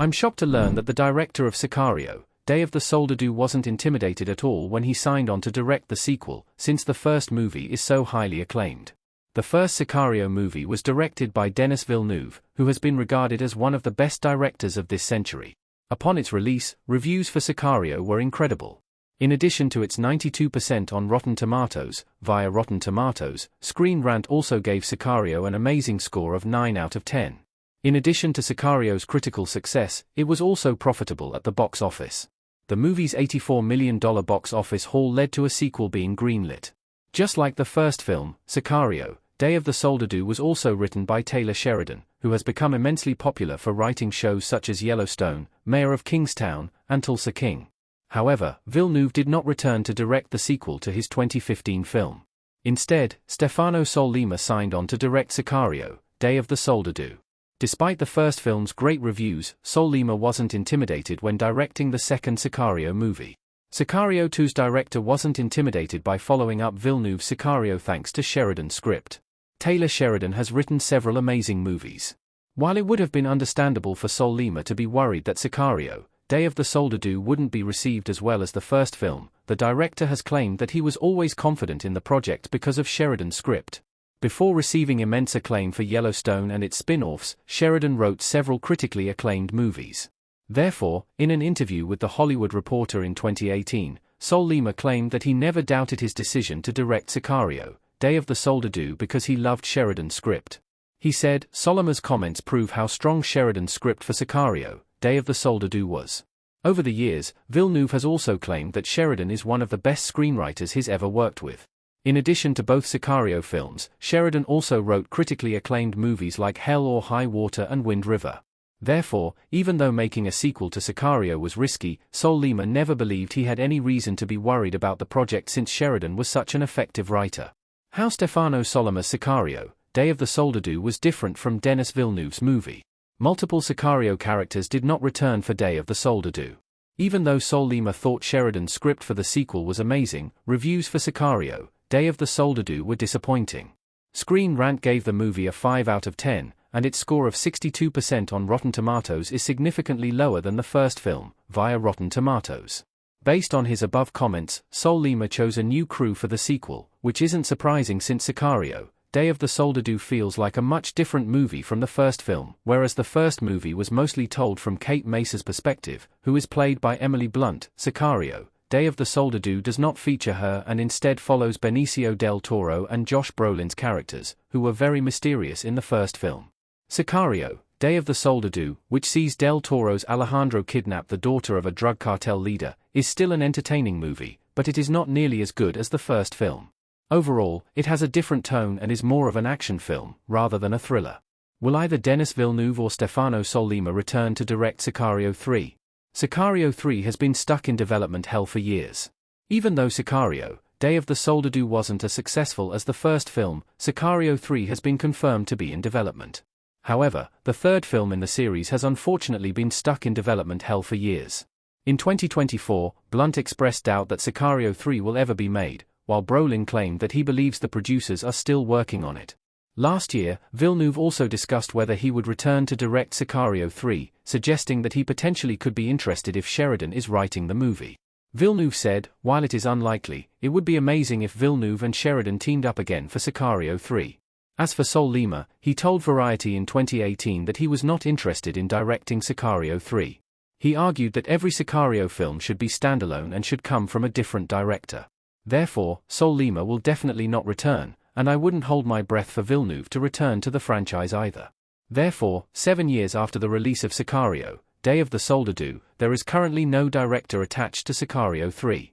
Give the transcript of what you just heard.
I'm shocked to learn that the director of Sicario, Day of the Soldado, wasn't intimidated at all when he signed on to direct the sequel, since the first movie is so highly acclaimed. The first Sicario movie was directed by Denis Villeneuve, who has been regarded as one of the best directors of this century. Upon its release, reviews for Sicario were incredible. In addition to its 92% on Rotten Tomatoes, via Rotten Tomatoes, Screen Rant also gave Sicario an amazing score of 9 out of 10. In addition to Sicario's critical success, it was also profitable at the box office. The movie's $84 million box office haul led to a sequel being greenlit. Just like the first film, Sicario, Day of the Soldado was also written by Taylor Sheridan, who has become immensely popular for writing shows such as Yellowstone, Mayor of Kingstown, and Tulsa King. However, Villeneuve did not return to direct the sequel to his 2015 film. Instead, Stefano Sollima signed on to direct Sicario, Day of the Soldado. Despite the first film's great reviews, Sollima wasn't intimidated when directing the second Sicario movie. Sicario 2's director wasn't intimidated by following up Villeneuve's Sicario thanks to Sheridan's script. Taylor Sheridan has written several amazing movies. While it would have been understandable for Sollima to be worried that Sicario, Day of the Soldado wouldn't be received as well as the first film, the director has claimed that he was always confident in the project because of Sheridan's script. Before receiving immense acclaim for Yellowstone and its spin-offs, Sheridan wrote several critically acclaimed movies. Therefore, in an interview with The Hollywood Reporter in 2018, Sollima claimed that he never doubted his decision to direct Sicario, Day of the Soldado because he loved Sheridan's script. He said, "Sollima's comments prove how strong Sheridan's script for Sicario, Day of the Soldado was." Over the years, Villeneuve has also claimed that Sheridan is one of the best screenwriters he's ever worked with. In addition to both Sicario films, Sheridan also wrote critically acclaimed movies like Hell or High Water and Wind River. Therefore, even though making a sequel to Sicario was risky, Sollima never believed he had any reason to be worried about the project since Sheridan was such an effective writer. How Stefano Sollima's Sicario, Day of the Soldado was different from Denis Villeneuve's movie. Multiple Sicario characters did not return for Day of the Soldado. Even though Sollima thought Sheridan's script for the sequel was amazing, reviews for Sicario, Day of the Soldado were disappointing. Screen Rant gave the movie a 5 out of 10, and its score of 62% on Rotten Tomatoes is significantly lower than the first film, via Rotten Tomatoes. Based on his above comments, Sollima chose a new crew for the sequel, which isn't surprising since Sicario, Day of the Soldado feels like a much different movie from the first film, whereas the first movie was mostly told from Kate Mace's perspective, who is played by Emily Blunt. Sicario, Day of the Soldado does not feature her and instead follows Benicio del Toro and Josh Brolin's characters, who were very mysterious in the first film. Sicario, Day of the Soldado, which sees Del Toro's Alejandro kidnap the daughter of a drug cartel leader, is still an entertaining movie, but it is not nearly as good as the first film. Overall, it has a different tone and is more of an action film, rather than a thriller. Will either Denis Villeneuve or Stefano Sollima return to direct Sicario 3? Sicario 3 has been stuck in development hell for years. Even though Sicario, Day of the Soldado wasn't as successful as the first film, Sicario 3 has been confirmed to be in development. However, the third film in the series has unfortunately been stuck in development hell for years. In 2024, Blunt expressed doubt that Sicario 3 will ever be made, while Brolin claimed that he believes the producers are still working on it. Last year, Villeneuve also discussed whether he would return to direct Sicario 3, suggesting that he potentially could be interested if Sheridan is writing the movie. Villeneuve said, "While it is unlikely, it would be amazing if Villeneuve and Sheridan teamed up again for Sicario 3. As for Sollima, he told Variety in 2018 that he was not interested in directing Sicario 3. He argued that every Sicario film should be standalone and should come from a different director. Therefore, Sollima will definitely not return, and I wouldn't hold my breath for Villeneuve to return to the franchise either." Therefore, 7 years after the release of Sicario, Day of the Soldado, there is currently no director attached to Sicario 3.